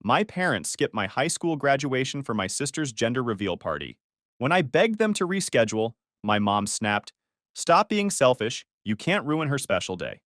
My parents skipped my high school graduation for my sister's gender reveal party. When I begged them to reschedule, my mom snapped, "Stop being selfish. You can't ruin her special day."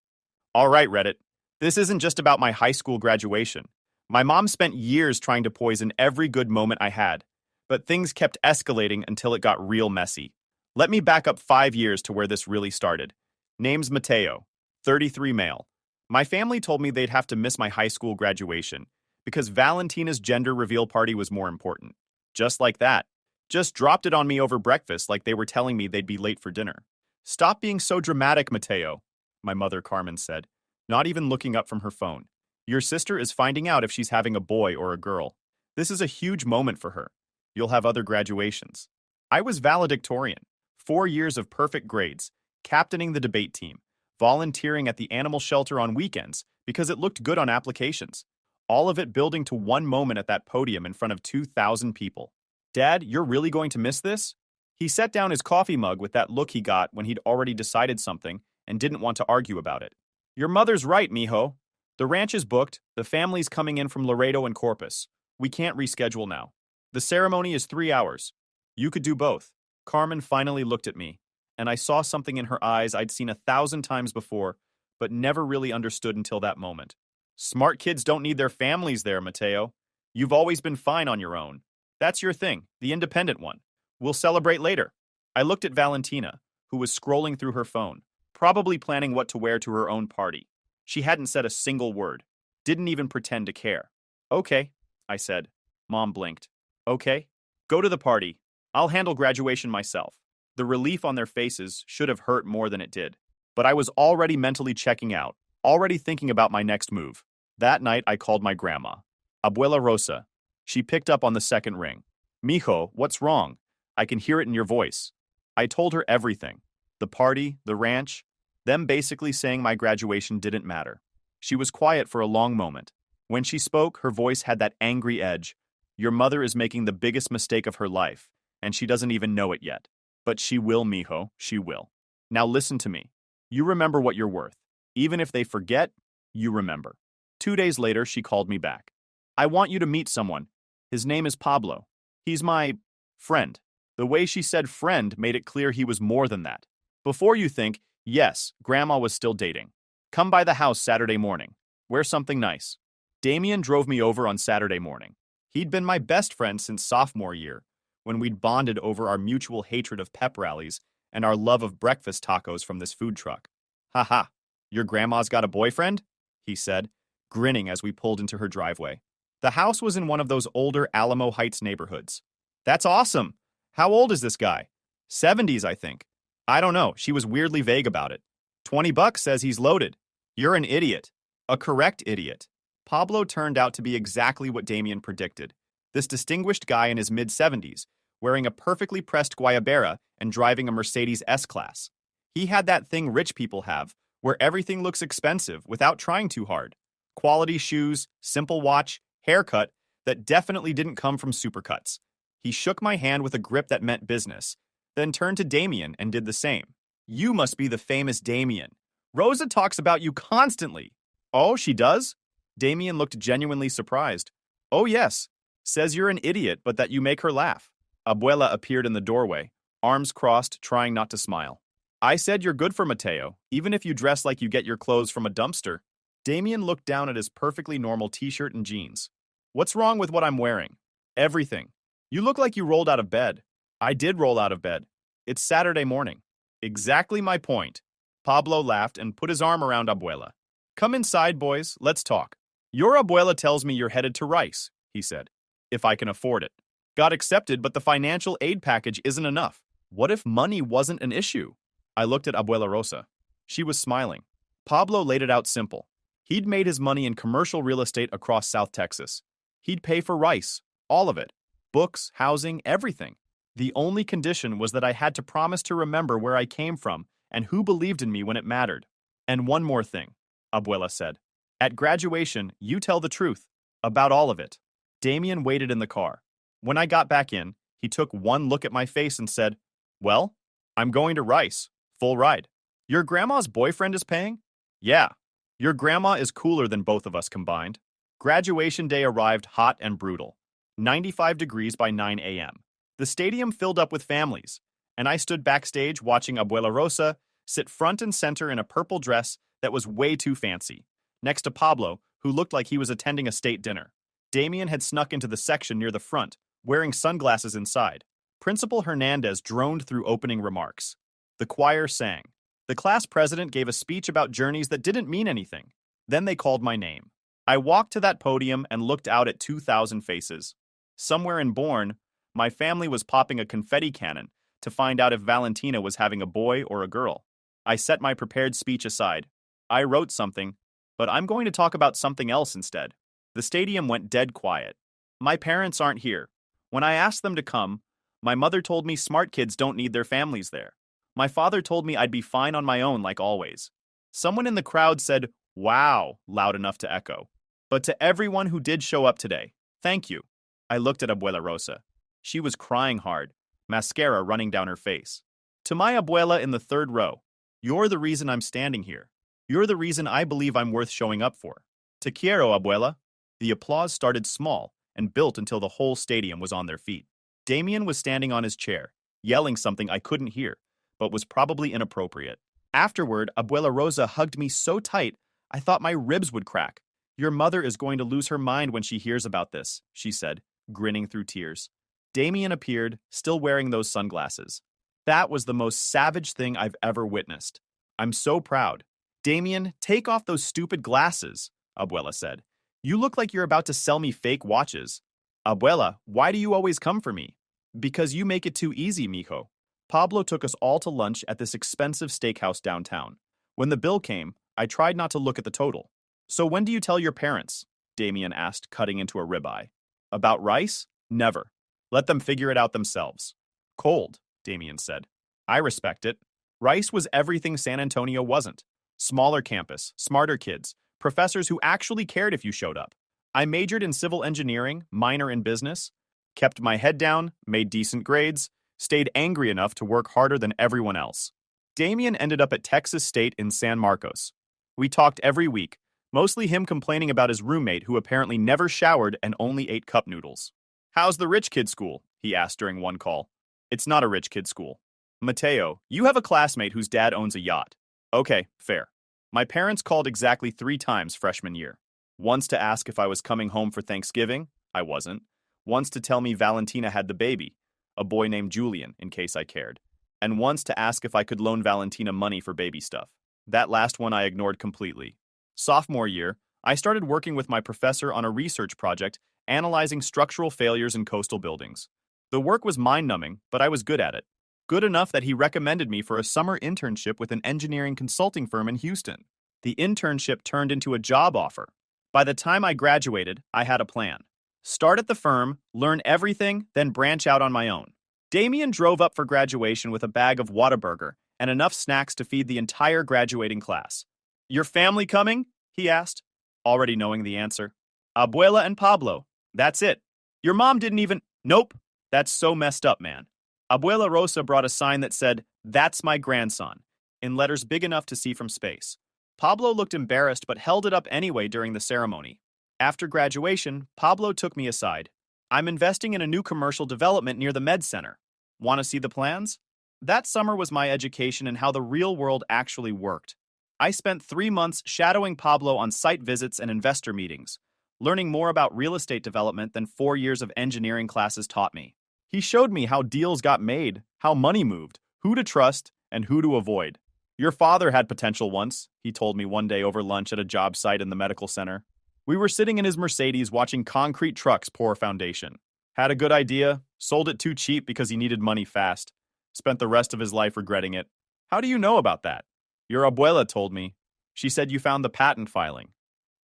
All right, Reddit. This isn't just about my high school graduation. My mom spent years trying to poison every good moment I had, but things kept escalating until it got real messy. Let me back up 5 years to where this really started. Name's Mateo, 33 male. My family told me they'd have to miss my high school graduation because Valentina's gender reveal party was more important. Just like that. Just dropped it on me over breakfast like they were telling me they'd be late for dinner. "Stop being so dramatic, Mateo," my mother Carmen said, not even looking up from her phone. "Your sister is finding out if she's having a boy or a girl. This is a huge moment for her. You'll have other graduations." I was valedictorian. 4 years of perfect grades, captaining the debate team, volunteering at the animal shelter on weekends because it looked good on applications. All of it building to one moment at that podium in front of 2,000 people. "Dad, you're really going to miss this?" He set down his coffee mug with that look he got when he'd already decided something and didn't want to argue about it. "Your mother's right, mijo. The ranch is booked, the family's coming in from Laredo and Corpus. We can't reschedule now. The ceremony is 3 hours. You could do both." Carmen finally looked at me, and I saw something in her eyes I'd seen 1,000 times before, but never really understood until that moment. "Smart kids don't need their families there, Mateo. You've always been fine on your own. That's your thing, the independent one. We'll celebrate later." I looked at Valentina, who was scrolling through her phone, probably planning what to wear to her own party. She hadn't said a single word, didn't even pretend to care. "Okay," I said. Mom blinked. "Okay. Go to the party. I'll handle graduation myself." The relief on their faces should have hurt more than it did. But I was already mentally checking out, already thinking about my next move. That night, I called my grandma, Abuela Rosa. She picked up on the second ring. "Mijo, what's wrong? I can hear it in your voice." I told her everything. The party, the ranch, them basically saying my graduation didn't matter. She was quiet for a long moment. When she spoke, her voice had that angry edge. "Your mother is making the biggest mistake of her life, and she doesn't even know it yet. But she will, mijo, she will. Now listen to me. You remember what you're worth. Even if they forget, you remember." 2 days later, she called me back. "I want you to meet someone. His name is Pablo. He's my friend." The way she said friend made it clear he was more than that. Before you think, yes, Grandma was still dating. "Come by the house Saturday morning. Wear something nice." Damien drove me over on Saturday morning. He'd been my best friend since sophomore year, when we'd bonded over our mutual hatred of pep rallies and our love of breakfast tacos from this food truck. "Haha, your grandma's got a boyfriend?" he said, grinning as we pulled into her driveway. The house was in one of those older Alamo Heights neighborhoods. "That's awesome. How old is this guy?" "70s, I think." "I don't know. She was weirdly vague about it." $20 says he's loaded." "You're an idiot." A correct idiot. Pablo turned out to be exactly what Damien predicted. This distinguished guy in his mid-70s, wearing a perfectly pressed Guayabera and driving a Mercedes S-Class. He had that thing rich people have, where everything looks expensive without trying too hard. Quality shoes, simple watch, haircut that definitely didn't come from Supercuts. He shook my hand with a grip that meant business, then turned to Damien and did the same. "You must be the famous Damien. Rosa talks about you constantly." "Oh, she does?" Damien looked genuinely surprised. "Oh, yes. Says you're an idiot, but that you make her laugh." Abuela appeared in the doorway, arms crossed, trying not to smile. "I said you're good for Mateo, even if you dress like you get your clothes from a dumpster." Damien looked down at his perfectly normal t-shirt and jeans. "What's wrong with what I'm wearing?" "Everything. You look like you rolled out of bed." "I did roll out of bed. It's Saturday morning." "Exactly my point." Pablo laughed and put his arm around Abuela. "Come inside, boys. Let's talk." "Your abuela tells me you're headed to Rice," he said. "If I can afford it." "Got accepted, but the financial aid package isn't enough." "What if money wasn't an issue?" I looked at Abuela Rosa. She was smiling. Pablo laid it out simple. He'd made his money in commercial real estate across South Texas. He'd pay for Rice, all of it. Books, housing, everything. The only condition was that I had to promise to remember where I came from and who believed in me when it mattered. "And one more thing," Abuela said. "At graduation, you tell the truth. About all of it." Damien waited in the car. When I got back in, he took one look at my face and said, "Well, I'm going to Rice. Full ride." "Your grandma's boyfriend is paying?" "Yeah. Your grandma is cooler than both of us combined." Graduation day arrived hot and brutal. 95 degrees by 9 a.m. The stadium filled up with families, and I stood backstage watching Abuela Rosa sit front and center in a purple dress that was way too fancy, next to Pablo, who looked like he was attending a state dinner. Damien had snuck into the section near the front, wearing sunglasses inside. Principal Hernandez droned through opening remarks. The choir sang. The class president gave a speech about journeys that didn't mean anything. Then they called my name. I walked to that podium and looked out at 2,000 faces. Somewhere in Bourne, my family was popping a confetti cannon to find out if Valentina was having a boy or a girl. I set my prepared speech aside. I wrote something, but I'm going to talk about something else instead. The stadium went dead quiet. My parents aren't here. When I asked them to come, my mother told me smart kids don't need their families there. My father told me I'd be fine on my own like always. Someone in the crowd said, "Wow," loud enough to echo. But to everyone who did show up today, thank you. I looked at Abuela Rosa. She was crying hard, mascara running down her face. To my abuela in the third row, you're the reason I'm standing here. You're the reason I believe I'm worth showing up for. Te quiero, abuela. The applause started small and built until the whole stadium was on their feet. Damien was standing on his chair, yelling something I couldn't hear, but was probably inappropriate. Afterward, Abuela Rosa hugged me so tight, I thought my ribs would crack. Your mother is going to lose her mind when she hears about this, she said, grinning through tears. Damien appeared, still wearing those sunglasses. That was the most savage thing I've ever witnessed. I'm so proud. Damien, take off those stupid glasses, Abuela said. You look like you're about to sell me fake watches. Abuela, why do you always come for me? Because you make it too easy, mijo. Pablo took us all to lunch at this expensive steakhouse downtown. When the bill came, I tried not to look at the total. So when do you tell your parents? Damien asked, cutting into a ribeye. About rice? Never. Let them figure it out themselves. Cold, Damien said. I respect it. Rice was everything San Antonio wasn't. Smaller campus, smarter kids, professors who actually cared if you showed up. I majored in civil engineering, minor in business, kept my head down, made decent grades, stayed angry enough to work harder than everyone else. Damien ended up at Texas State in San Marcos. We talked every week, mostly him complaining about his roommate who apparently never showered and only ate cup noodles. How's the rich kid school? He asked during one call. It's not a rich kid school. Mateo, you have a classmate whose dad owns a yacht. Okay, fair. My parents called exactly 3 times freshman year. Once to ask if I was coming home for Thanksgiving. I wasn't. Once to tell me Valentina had the baby, a boy named Julian, in case I cared. And once to ask if I could loan Valentina money for baby stuff. That last one I ignored completely. Sophomore year, I started working with my professor on a research project analyzing structural failures in coastal buildings. The work was mind-numbing, but I was good at it. Good enough that he recommended me for a summer internship with an engineering consulting firm in Houston. The internship turned into a job offer. By the time I graduated, I had a plan. Start at the firm, learn everything, then branch out on my own. Damien drove up for graduation with a bag of Whataburger and enough snacks to feed the entire graduating class. Your family coming? He asked, already knowing the answer. Abuela and Pablo. That's it. Your mom didn't even... Nope. That's so messed up, man. Abuela Rosa brought a sign that said, "That's my grandson," in letters big enough to see from space. Pablo looked embarrassed but held it up anyway during the ceremony. After graduation, Pablo took me aside. I'm investing in a new commercial development near the Med Center. Want to see the plans? That summer was my education in how the real world actually worked. I spent 3 months shadowing Pablo on site visits and investor meetings, learning more about real estate development than 4 years of engineering classes taught me. He showed me how deals got made, how money moved, who to trust, and who to avoid. Your father had potential once, he told me one day over lunch at a job site in the medical center. We were sitting in his Mercedes watching concrete trucks pour foundation. Had a good idea, sold it too cheap because he needed money fast. Spent the rest of his life regretting it. How do you know about that? Your abuela told me. She said you found the patent filing.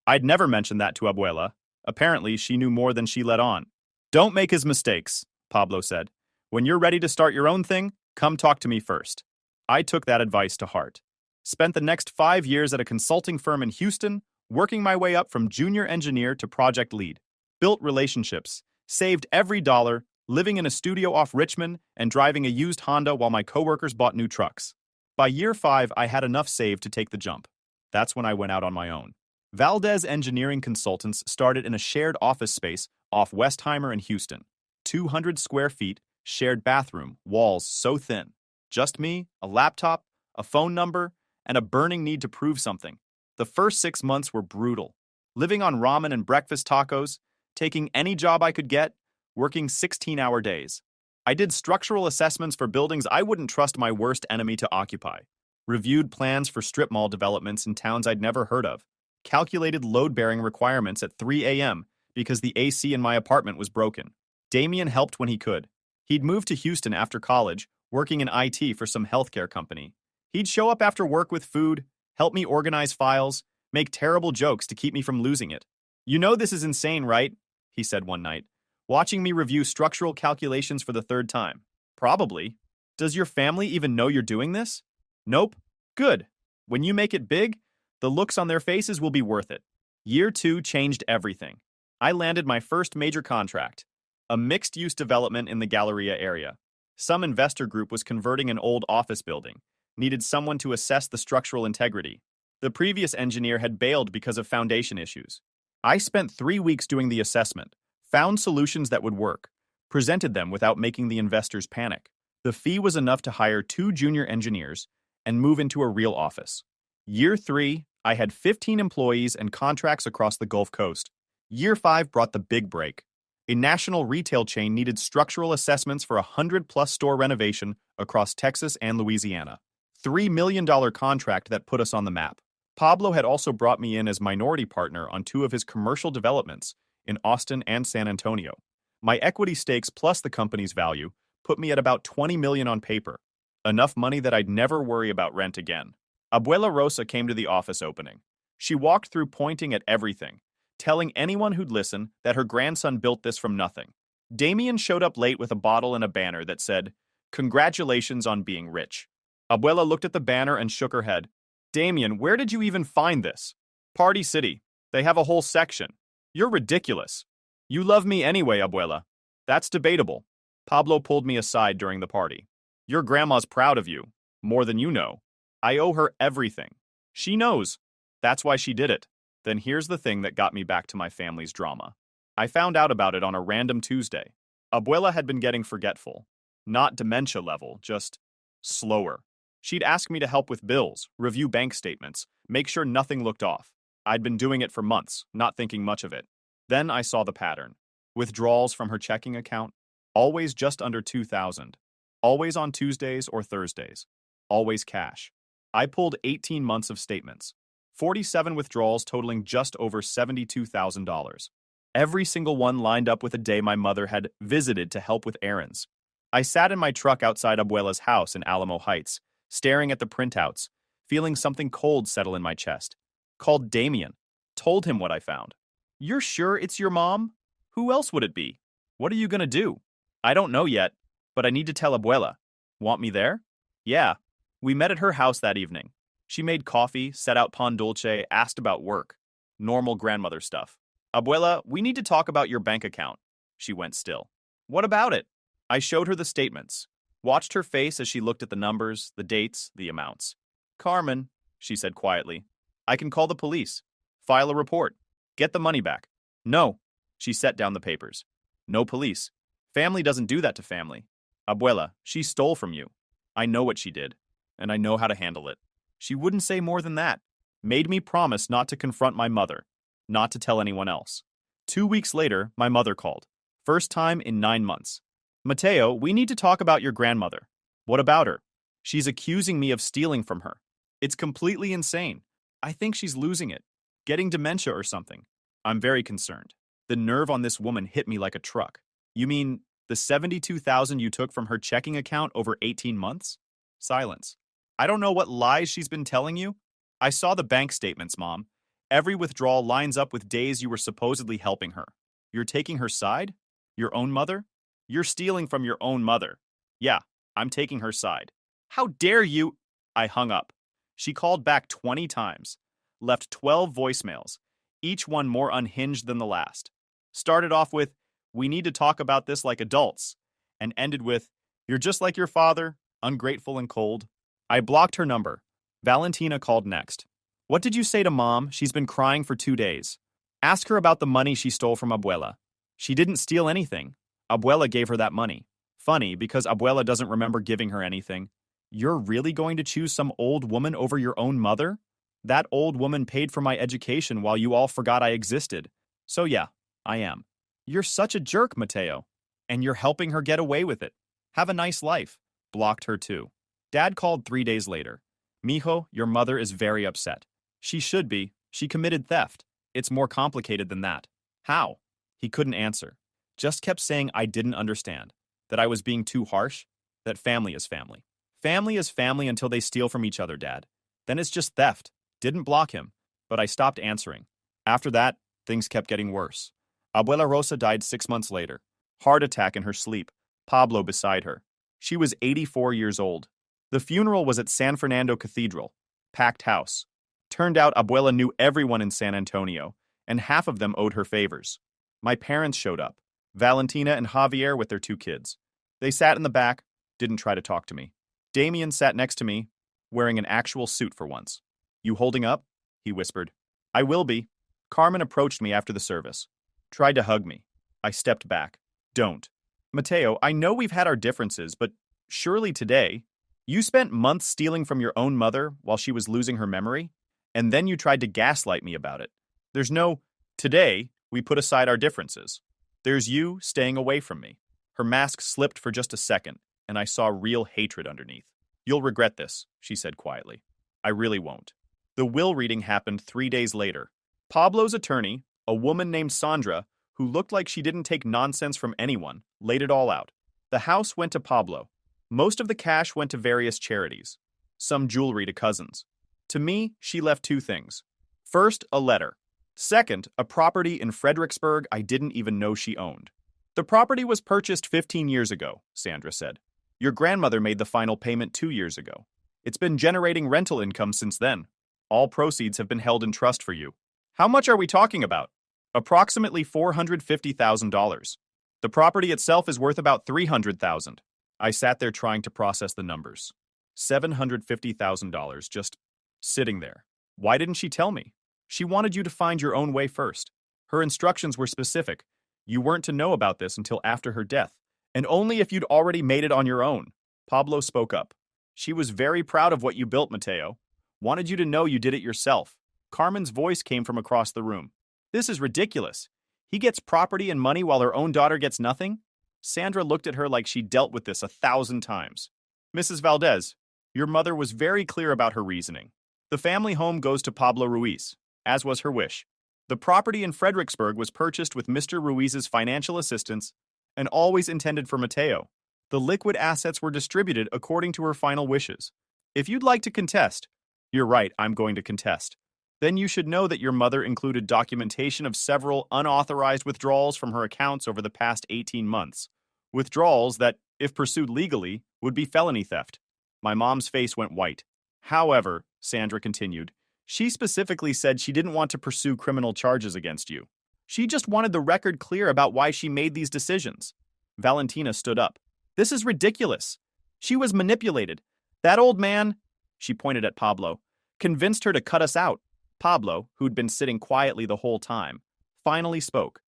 I'd never mentioned that to abuela. Apparently, she knew more than she let on. Don't make his mistakes, Pablo said. When you're ready to start your own thing, come talk to me first. I took that advice to heart. Spent the next 5 years at a consulting firm in Houston, working my way up from junior engineer to project lead. Built relationships, saved every dollar, living in a studio off Richmond and driving a used Honda while my coworkers bought new trucks. By year 5, I had enough saved to take the jump. That's when I went out on my own. Valdez Engineering Consultants started in a shared office space off Westheimer in Houston. 200 square feet, shared bathroom, walls so thin. Just me, a laptop, a phone number, and a burning need to prove something. The first 6 months were brutal. Living on ramen and breakfast tacos, taking any job I could get, working 16-hour days. I did structural assessments for buildings I wouldn't trust my worst enemy to occupy. Reviewed plans for strip mall developments in towns I'd never heard of. Calculated load-bearing requirements at 3 a.m. because the AC in my apartment was broken. Damien helped when he could. He'd moved to Houston after college, working in IT for some healthcare company. He'd show up after work with food, help me organize files, make terrible jokes to keep me from losing it. "You know this is insane, right?" he said one night, watching me review structural calculations for the third time. "Probably. Does your family even know you're doing this?" "Nope." "Good. When you make it big, the looks on their faces will be worth it." Year 2 changed everything. I landed my first major contract, a mixed-use development in the Galleria area. Some investor group was converting an old office building, needed someone to assess the structural integrity. The previous engineer had bailed because of foundation issues. I spent 3 weeks doing the assessment, found solutions that would work, presented them without making the investors panic. The fee was enough to hire 2 junior engineers and move into a real office. Year 3, I had 15 employees and contracts across the Gulf Coast. Year 5 brought the big break. A national retail chain needed structural assessments for a 100-plus store renovation across Texas and Louisiana. $3 million contract that put us on the map. Pablo had also brought me in as minority partner on 2 of his commercial developments in Austin and San Antonio. My equity stakes plus the company's value put me at about $20 million on paper, enough money that I'd never worry about rent again. Abuela Rosa came to the office opening. She walked through pointing at everything, telling anyone who'd listen that her grandson built this from nothing. Damien showed up late with a bottle and a banner that said, "Congratulations on being rich." Abuela looked at the banner and shook her head. "Damien, where did you even find this?" "Party City. They have a whole section." "You're ridiculous." "You love me anyway, Abuela." "That's debatable." Pablo pulled me aside during the party. "Your grandma's proud of you, more than you know. I owe her everything. She knows. That's why she did it." Then here's the thing that got me back to my family's drama. I found out about it on a random Tuesday. Abuela had been getting forgetful. Not dementia level, just slower. She'd ask me to help with bills, review bank statements, make sure nothing looked off. I'd been doing it for months, not thinking much of it. Then I saw the pattern. Withdrawals from her checking account, always just under $2,000. Always on Tuesdays or Thursdays. Always cash. I pulled 18 months of statements. 47 withdrawals totaling just over $72,000. Every single one lined up with a day my mother had visited to help with errands. I sat in my truck outside Abuela's house in Alamo Heights, staring at the printouts, feeling something cold settle in my chest. Called Damien. Told him what I found. "You're sure it's your mom? Who else would it be? What are you gonna do?" "I don't know yet, but I need to tell Abuela." "Want me there?" "Yeah." We met at her house that evening. She made coffee, set out pan dulce, asked about work. Normal grandmother stuff. "Abuela, we need to talk about your bank account." She went still. "What about it?" I showed her the statements. Watched her face as she looked at the numbers, the dates, the amounts. "Carmen," she said quietly, "I can call the police. File a report. Get the money back." "No." She set down the papers. "No police. Family doesn't do that to family. Abuela, she stole from you. I know what she did, and I know how to handle it." She wouldn't say more than that. Made me promise not to confront my mother, not to tell anyone else. 2 weeks later, my mother called. First time in 9 months. "Mateo, we need to talk about your grandmother." "What about her?" "She's accusing me of stealing from her. It's completely insane. I think she's losing it. Getting dementia or something. I'm very concerned. The nerve on this woman hit me like a truck." "You mean the $72,000 you took from her checking account over 18 months? Silence. "I don't know what lies she's been telling you. I saw the bank statements, Mom. Every withdrawal lines up with days you were supposedly helping her. You're taking her side? Your own mother? You're stealing from your own mother." "Yeah, I'm taking her side." "How dare you?" I hung up. She called back 20 times, left 12 voicemails, each one more unhinged than the last. Started off with, "We need to talk about this like adults," and ended with, "You're just like your father, ungrateful and cold." I blocked her number. Valentina called next. What did you say to Mom? She's been crying for 2 days. Ask her about the money she stole from Abuela. She didn't steal anything. Abuela gave her that money. Funny, because Abuela doesn't remember giving her anything. You're really going to choose some old woman over your own mother? That old woman paid for my education while you all forgot I existed. So yeah, I am. You're such a jerk, Mateo. And you're helping her get away with it. Have a nice life. Blocked her too. Dad called 3 days later. Mijo, your mother is very upset. She should be. She committed theft. It's more complicated than that. How? He couldn't answer. Just kept saying I didn't understand. That I was being too harsh. That family is family. Family is family until they steal from each other, Dad. Then it's just theft. Didn't block him. But I stopped answering. After that, things kept getting worse. Abuela Rosa died 6 months later. Heart attack in her sleep. Pablo beside her. She was 84 years old. The funeral was at San Fernando Cathedral. Packed house. Turned out Abuela knew everyone in San Antonio, and half of them owed her favors. My parents showed up. Valentina and Javier with their 2 kids. They sat in the back, didn't try to talk to me. Damien sat next to me, wearing an actual suit for once. You holding up? He whispered. I will be. Carmen approached me after the service. Tried to hug me. I stepped back. Don't. Mateo, I know we've had our differences, but surely today, you spent months stealing from your own mother while she was losing her memory, and then you tried to gaslight me about it. There's no, today, we put aside our differences. There's you staying away from me. Her mask slipped for just a second, and I saw real hatred underneath. You'll regret this, she said quietly. I really won't. The will reading happened 3 days later. Pablo's attorney, a woman named Sandra, who looked like she didn't take nonsense from anyone, laid it all out. The house went to Pablo. Most of the cash went to various charities. Some jewelry to cousins. To me, she left 2 things. First, a letter. Second, a property in Fredericksburg I didn't even know she owned. The property was purchased 15 years ago, Sandra said. Your grandmother made the final payment 2 years ago. It's been generating rental income since then. All proceeds have been held in trust for you. How much are we talking about? Approximately $450,000. The property itself is worth about $300,000. I sat there trying to process the numbers. $750,000 just sitting there. Why didn't she tell me? She wanted you to find your own way first. Her instructions were specific. You weren't to know about this until after her death, and only if you'd already made it on your own. Pablo spoke up. She was very proud of what you built, Mateo. Wanted you to know you did it yourself. Carmen's voice came from across the room. This is ridiculous. He gets property and money while her own daughter gets nothing? Sandra looked at her like she'd dealt with this 1,000 times. Mrs. Valdez, your mother was very clear about her reasoning. The family home goes to Pablo Ruiz, as was her wish. The property in Fredericksburg was purchased with Mr. Ruiz's financial assistance and always intended for Mateo. The liquid assets were distributed according to her final wishes. If you'd like to contest, you're right, I'm going to contest. Then you should know that your mother included documentation of several unauthorized withdrawals from her accounts over the past 18 months. Withdrawals that, if pursued legally, would be felony theft. My mom's face went white. However, Sandra continued, she specifically said she didn't want to pursue criminal charges against you. She just wanted the record clear about why she made these decisions. Valentina stood up. This is ridiculous. She was manipulated. That old man, she pointed at Pablo, convinced her to cut us out. Pablo, who'd been sitting quietly the whole time, finally spoke.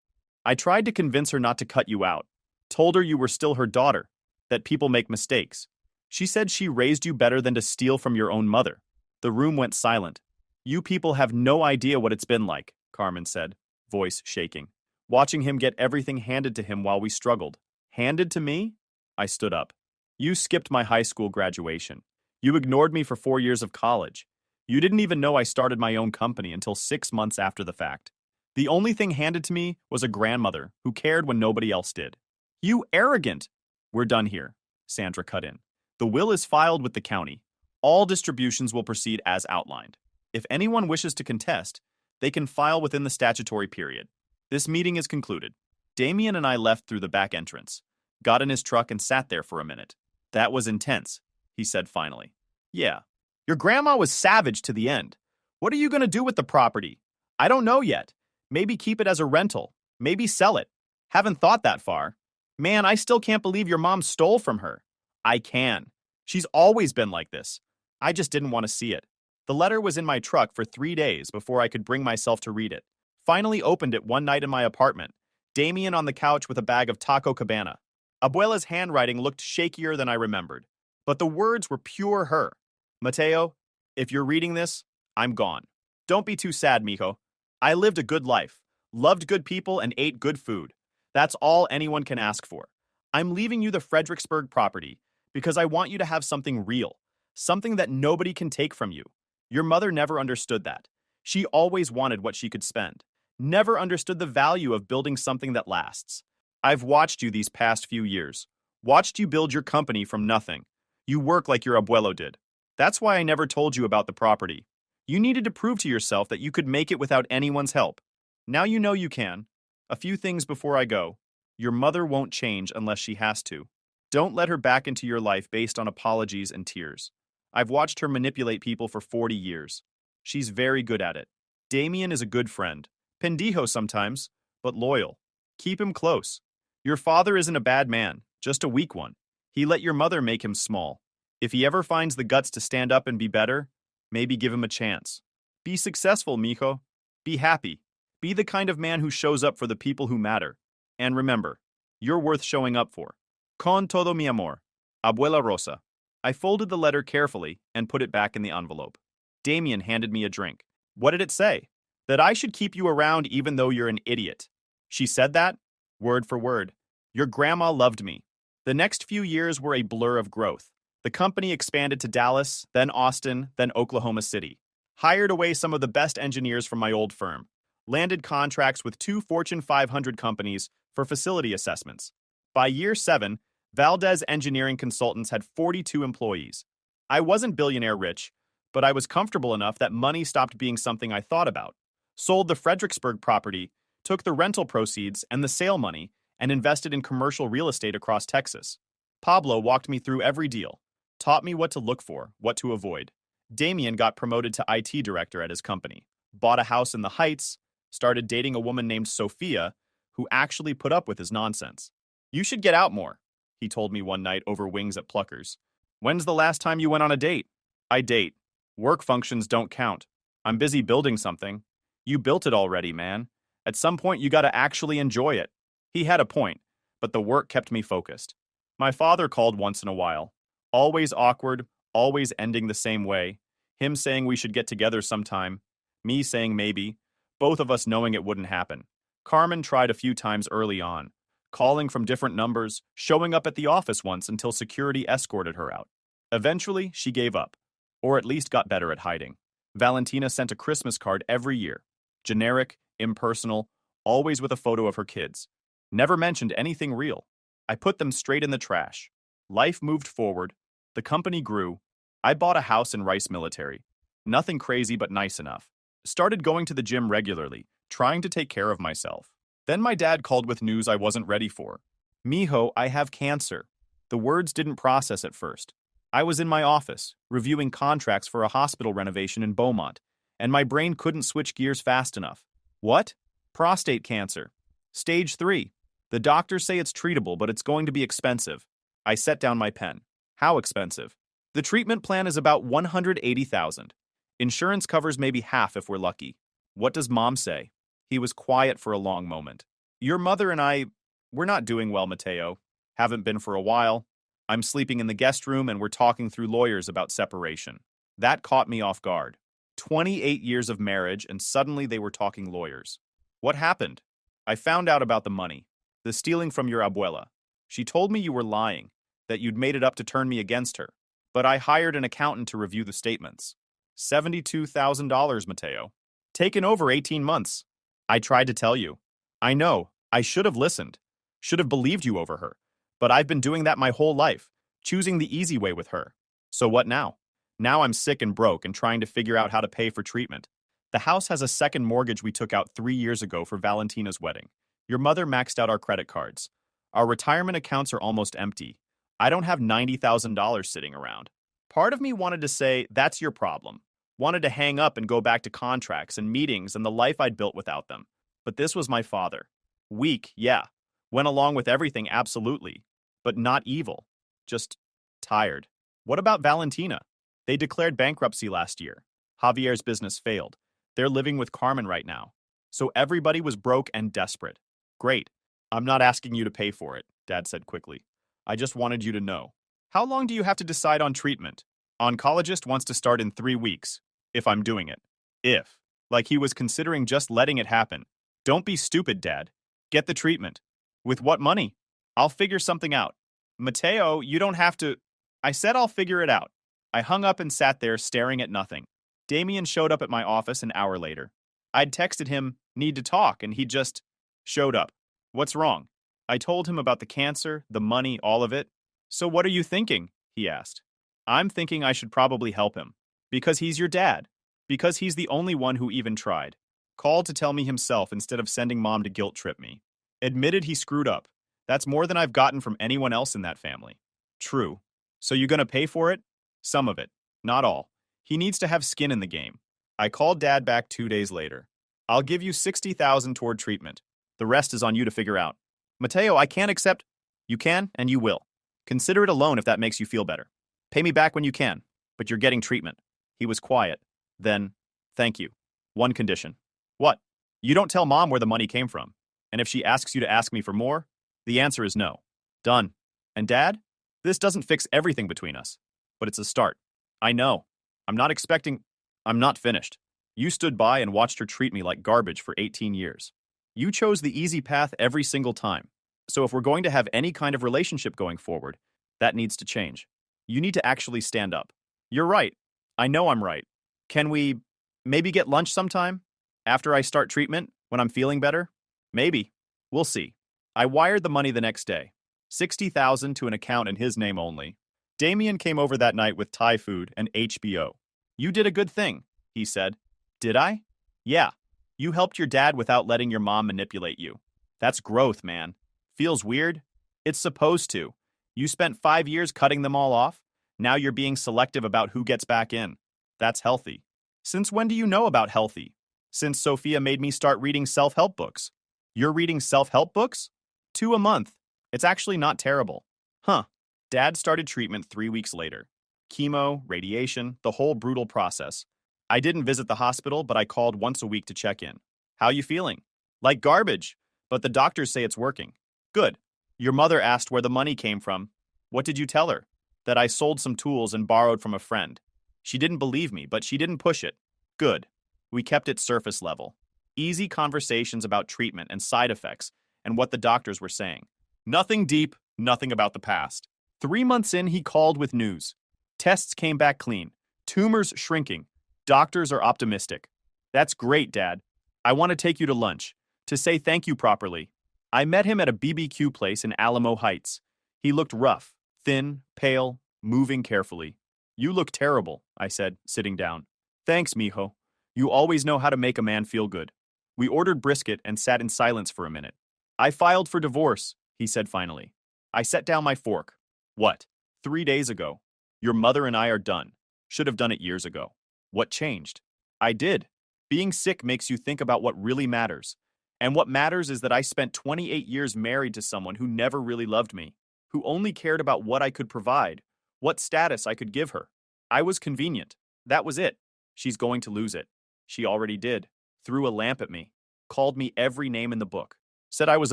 I tried to convince her not to cut you out. Told her you were still her daughter, that people make mistakes. She said she raised you better than to steal from your own mother. The room went silent. You people have no idea what it's been like, Carmen said, voice shaking. Watching him get everything handed to him while we struggled. Handed to me? I stood up. You skipped my high school graduation. You ignored me for 4 years of college. You didn't even know I started my own company until 6 months after the fact. The only thing handed to me was a grandmother who cared when nobody else did. You arrogant! We're done here, Sandra cut in. The will is filed with the county. All distributions will proceed as outlined. If anyone wishes to contest, they can file within the statutory period. This meeting is concluded. Damien and I left through the back entrance, got in his truck and sat there for a minute. That was intense, he said finally. Yeah. Your grandma was savage to the end. What are you going to do with the property? I don't know yet. Maybe keep it as a rental. Maybe sell it. Haven't thought that far. Man, I still can't believe your mom stole from her. I can. She's always been like this. I just didn't want to see it. The letter was in my truck for 3 days before I could bring myself to read it. Finally opened it one night in my apartment. Damien on the couch with a bag of Taco Cabana. Abuela's handwriting looked shakier than I remembered, but the words were pure her. Mateo, if you're reading this, I'm gone. Don't be too sad, mijo. I lived a good life, loved good people, and ate good food. That's all anyone can ask for. I'm leaving you the Fredericksburg property because I want you to have something real, something that nobody can take from you. Your mother never understood that. She always wanted what she could spend, never understood the value of building something that lasts. I've watched you these past few years, watched you build your company from nothing. You work like your abuelo did. That's why I never told you about the property. You needed to prove to yourself that you could make it without anyone's help. Now you know you can. A few things before I go. Your mother won't change unless she has to. Don't let her back into your life based on apologies and tears. I've watched her manipulate people for 40 years. She's very good at it. Damien is a good friend. Pendijo sometimes, but loyal. Keep him close. Your father isn't a bad man, just a weak one. He let your mother make him small. If he ever finds the guts to stand up and be better, maybe give him a chance. Be successful, mijo. Be happy. Be the kind of man who shows up for the people who matter. And remember, you're worth showing up for. Con todo mi amor. Abuela Rosa. I folded the letter carefully and put it back in the envelope. Damien handed me a drink. What did it say? That I should keep you around even though you're an idiot. She said that? Word for word. Your grandma loved me. The next few years were a blur of growth. The company expanded to Dallas, then Austin, then Oklahoma City. Hired away some of the best engineers from my old firm. Landed contracts with 2 Fortune 500 companies for facility assessments. By year 7, Valdez Engineering Consultants had 42 employees. I wasn't billionaire rich, but I was comfortable enough that money stopped being something I thought about. Sold the Fredericksburg property, took the rental proceeds and the sale money, and invested in commercial real estate across Texas. Pablo walked me through every deal, taught me what to look for, what to avoid. Damien got promoted to IT director at his company, bought a house in the Heights, started dating a woman named Sophia, who actually put up with his nonsense. You should get out more, he told me one night over wings at Pluckers. When's the last time you went on a date? I date. Work functions don't count. I'm busy building something. You built it already, man. At some point, you gotta actually enjoy it. He had a point, but the work kept me focused. My father called once in a while. Always awkward, always ending the same way. Him saying we should get together sometime. Me saying maybe. Both of us knowing it wouldn't happen. Carmen tried a few times early on, calling from different numbers, showing up at the office once until security escorted her out. Eventually, she gave up, or at least got better at hiding. Valentina sent a Christmas card every year. Generic, impersonal, always with a photo of her kids. Never mentioned anything real. I put them straight in the trash. Life moved forward. The company grew. I bought a house in Rice Military. Nothing crazy but nice enough. Started going to the gym regularly, trying to take care of myself. Then my dad called with news I wasn't ready for. Mijo, I have cancer. The words didn't process at first. I was in my office, reviewing contracts for a hospital renovation in Beaumont, and my brain couldn't switch gears fast enough. What? Prostate cancer. Stage 3. The doctors say it's treatable, but it's going to be expensive. I set down my pen. How expensive? The treatment plan is about $180,000. Insurance covers maybe half if we're lucky. What does Mom say? He was quiet for a long moment. Your mother and we're not doing well, Mateo. Haven't been for a while. I'm sleeping in the guest room and we're talking through lawyers about separation. That caught me off guard. 28 years of marriage and suddenly they were talking lawyers. What happened? I found out about the money. The stealing from your abuela. She told me you were lying, that you'd made it up to turn me against her. But I hired an accountant to review the statements. $72,000, Mateo. Taken over 18 months. I tried to tell you. I know, I should have listened. Should have believed you over her. But I've been doing that my whole life, choosing the easy way with her. So what now? Now I'm sick and broke and trying to figure out how to pay for treatment. The house has a second mortgage we took out 3 years ago for Valentina's wedding. Your mother maxed out our credit cards. Our retirement accounts are almost empty. I don't have $90,000 sitting around. Part of me wanted to say, that's your problem. Wanted to hang up and go back to contracts and meetings and the life I'd built without them. But this was my father. Weak, yeah. Went along with everything, absolutely. But not evil. Just tired. What about Valentina? They declared bankruptcy last year. Javier's business failed. They're living with Carmen right now. So everybody was broke and desperate. Great. I'm not asking you to pay for it, Dad said quickly. I just wanted you to know. How long do you have to decide on treatment? Oncologist wants to start in 3 weeks. If I'm doing it. If. Like he was considering just letting it happen. Don't be stupid, Dad. Get the treatment. With what money? I'll figure something out. Mateo, you don't have to. I said I'll figure it out. I hung up and sat there staring at nothing. Damien showed up at my office an hour later. I'd texted him, need to talk, and he just showed up. What's wrong? I told him about the cancer, the money, all of it. So what are you thinking? He asked. I'm thinking I should probably help him. Because he's your dad. Because he's the only one who even tried. Called to tell me himself instead of sending Mom to guilt trip me. Admitted he screwed up. That's more than I've gotten from anyone else in that family. True. So you gonna pay for it? Some of it. Not all. He needs to have skin in the game. I called Dad back 2 days later. I'll give you $60,000 toward treatment. The rest is on you to figure out. Mateo, I can't accept. You can, and you will. Consider it a loan if that makes you feel better. Pay me back when you can, but you're getting treatment. He was quiet. Then, thank you. One condition. What? You don't tell Mom where the money came from. And if she asks you to ask me for more, the answer is no. Done. And Dad? This doesn't fix everything between us, but it's a start. I know. I'm not finished. You stood by and watched her treat me like garbage for 18 years. You chose the easy path every single time. So if we're going to have any kind of relationship going forward, that needs to change. You need to actually stand up. You're right. I know I'm right. Can we maybe get lunch sometime? After I start treatment, when I'm feeling better? Maybe. We'll see. I wired the money the next day. $60,000 to an account in his name only. Damien came over that night with Thai food and HBO. You did a good thing, he said. Did I? Yeah. You helped your dad without letting your mom manipulate you. That's growth, man. Feels weird? It's supposed to. You spent 5 years cutting them all off. Now you're being selective about who gets back in. That's healthy. Since when do you know about healthy? Since Sophia made me start reading self-help books. You're reading self-help books? 2 a month. It's actually not terrible. Huh. Dad started treatment 3 weeks later. Chemo, radiation, the whole brutal process. I didn't visit the hospital, but I called once a week to check in. How you feeling? Like garbage, but the doctors say it's working. Good. Your mother asked where the money came from. What did you tell her? That I sold some tools and borrowed from a friend. She didn't believe me, but she didn't push it. Good. We kept it surface level. Easy conversations about treatment and side effects and what the doctors were saying. Nothing deep, nothing about the past. 3 months in, he called with news. Tests came back clean. Tumors shrinking. Doctors are optimistic. That's great, Dad. I want to take you to lunch. To say thank you properly. I met him at a BBQ place in Alamo Heights. He looked rough, thin, pale, moving carefully. You look terrible, I said, sitting down. Thanks, mijo. You always know how to make a man feel good. We ordered brisket and sat in silence for a minute. I filed for divorce, he said finally. I set down my fork. What? 3 days ago. Your mother and I are done. Should have done it years ago. What changed? I did. Being sick makes you think about what really matters. And what matters is that I spent 28 years married to someone who never really loved me, who only cared about what I could provide, what status I could give her. I was convenient. That was it. She's going to lose it. She already did. Threw a lamp at me. Called me every name in the book. Said I was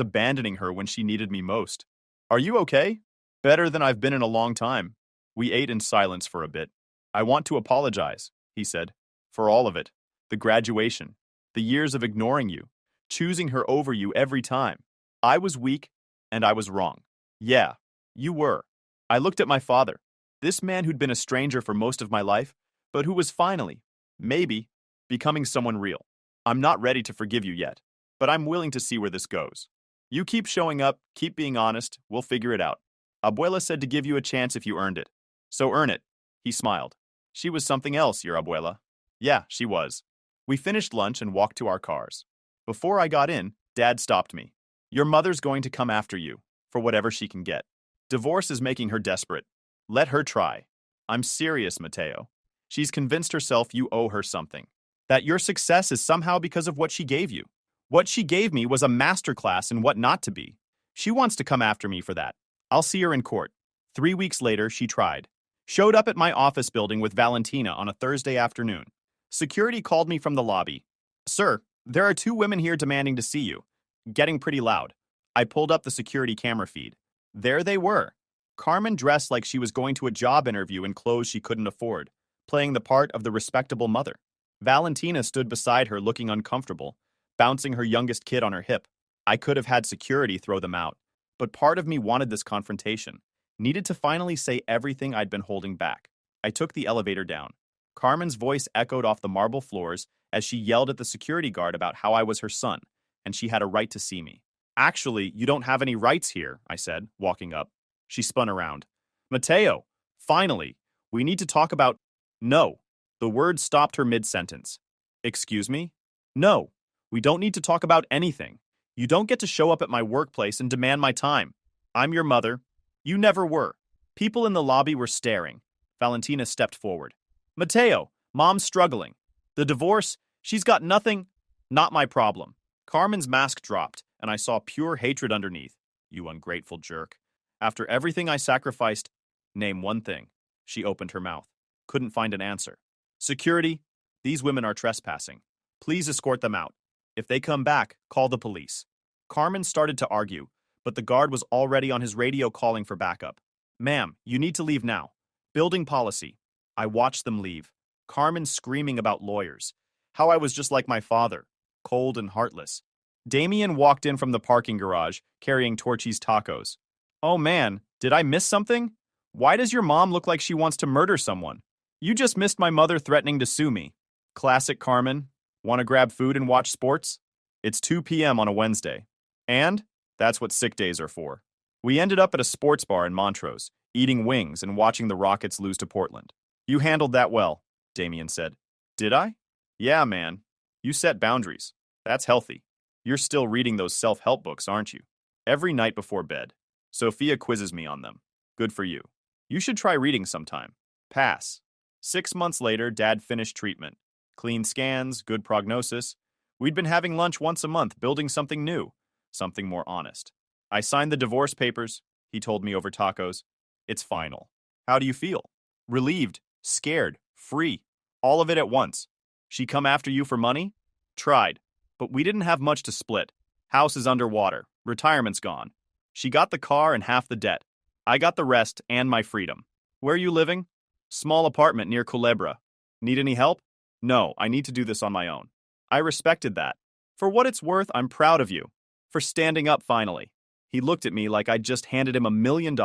abandoning her when she needed me most. Are you okay? Better than I've been in a long time. We ate in silence for a bit. I want to apologize, he said, for all of it. The graduation. The years of ignoring you. Choosing her over you every time. I was weak, and I was wrong. Yeah, you were. I looked at my father. This man who'd been a stranger for most of my life, but who was finally, maybe, becoming someone real. I'm not ready to forgive you yet, but I'm willing to see where this goes. You keep showing up, keep being honest, we'll figure it out. Abuela said to give you a chance if you earned it. So earn it. He smiled. She was something else, your abuela. Yeah, she was. We finished lunch and walked to our cars. Before I got in, Dad stopped me. Your mother's going to come after you, for whatever she can get. Divorce is making her desperate. Let her try. I'm serious, Mateo. She's convinced herself you owe her something. That your success is somehow because of what she gave you. What she gave me was a masterclass in what not to be. She wants to come after me for that. I'll see her in court. 3 weeks later, she tried. Showed up at my office building with Valentina on a Thursday afternoon. Security called me from the lobby. Sir, there are two women here demanding to see you. Getting pretty loud. I pulled up the security camera feed. There they were. Carmen dressed like she was going to a job interview in clothes she couldn't afford, playing the part of the respectable mother. Valentina stood beside her looking uncomfortable, bouncing her youngest kid on her hip. I could have had security throw them out, but part of me wanted this confrontation, needed to finally say everything I'd been holding back. I took the elevator down. Carmen's voice echoed off the marble floors as she yelled at the security guard about how I was her son, and she had a right to see me. Actually, you don't have any rights here, I said, walking up. She spun around. Mateo, finally, we need to talk about... No. The word stopped her mid-sentence. Excuse me? No, we don't need to talk about anything. You don't get to show up at my workplace and demand my time. I'm your mother. You never were. People in the lobby were staring. Valentina stepped forward. Mateo, Mom's struggling. The divorce, she's got nothing. Not my problem. Carmen's mask dropped, and I saw pure hatred underneath. You ungrateful jerk. After everything I sacrificed, name one thing. She opened her mouth. Couldn't find an answer. Security, these women are trespassing. Please escort them out. If they come back, call the police. Carmen started to argue, but the guard was already on his radio calling for backup. Ma'am, you need to leave now. Building policy. I watched them leave. Carmen screaming about lawyers. How I was just like my father, cold and heartless. Damien walked in from the parking garage, carrying Torchy's tacos. Oh man, did I miss something? Why does your mom look like she wants to murder someone? You just missed my mother threatening to sue me. Classic Carmen. Want to grab food and watch sports? It's 2 p.m. on a Wednesday. And that's what sick days are for. We ended up at a sports bar in Montrose, eating wings and watching the Rockets lose to Portland. You handled that well, Damien said. Did I? Yeah, man. You set boundaries. That's healthy. You're still reading those self-help books, aren't you? Every night before bed. Sophia quizzes me on them. Good for you. You should try reading sometime. Pass. 6 months later, Dad finished treatment. Clean scans, good prognosis. We'd been having lunch once a month, building something new, something more honest. I signed the divorce papers, he told me over tacos. It's final. How do you feel? Relieved, scared, free, all of it at once. She come after you for money? Tried, but we didn't have much to split. House is underwater, retirement's gone. She got the car and half the debt. I got the rest and my freedom. Where are you living? Small apartment near Culebra. Need any help? No, I need to do this on my own. I respected that. For what it's worth, I'm proud of you. For standing up finally. He looked at me like I'd just handed him $1 million.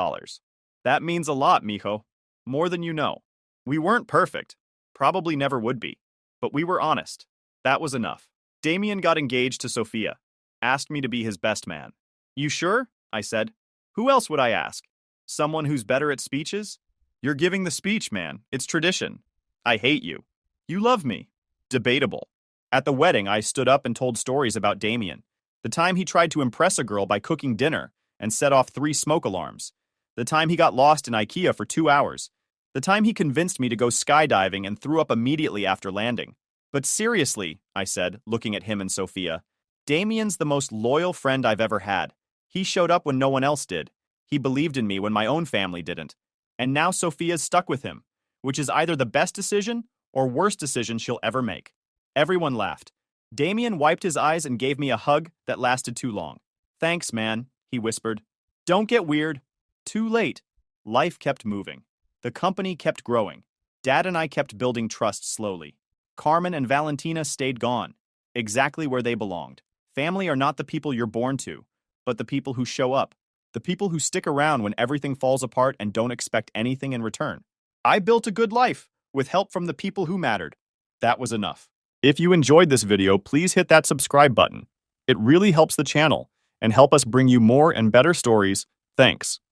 That means a lot, mijo. More than you know. We weren't perfect. Probably never would be. But we were honest. That was enough. Damien got engaged to Sophia. Asked me to be his best man. You sure? I said. Who else would I ask? Someone who's better at speeches? You're giving the speech, man. It's tradition. I hate you. You love me. Debatable. At the wedding, I stood up and told stories about Damien. The time he tried to impress a girl by cooking dinner and set off 3 smoke alarms. The time he got lost in IKEA for 2 hours. The time he convinced me to go skydiving and threw up immediately after landing. But seriously, I said, looking at him and Sophia, Damien's the most loyal friend I've ever had. He showed up when no one else did. He believed in me when my own family didn't. And now Sophia's stuck with him, which is either the best decision or worst decision she'll ever make. Everyone laughed. Damien wiped his eyes and gave me a hug that lasted too long. Thanks, man, he whispered. Don't get weird. Too late. Life kept moving. The company kept growing. Dad and I kept building trust slowly. Carmen and Valentina stayed gone, exactly where they belonged. Family are not the people you're born to, but the people who show up. The people who stick around when everything falls apart and don't expect anything in return. I built a good life, with help from the people who mattered. That was enough. If you enjoyed this video, please hit that subscribe button. It really helps the channel and help us bring you more and better stories. Thanks.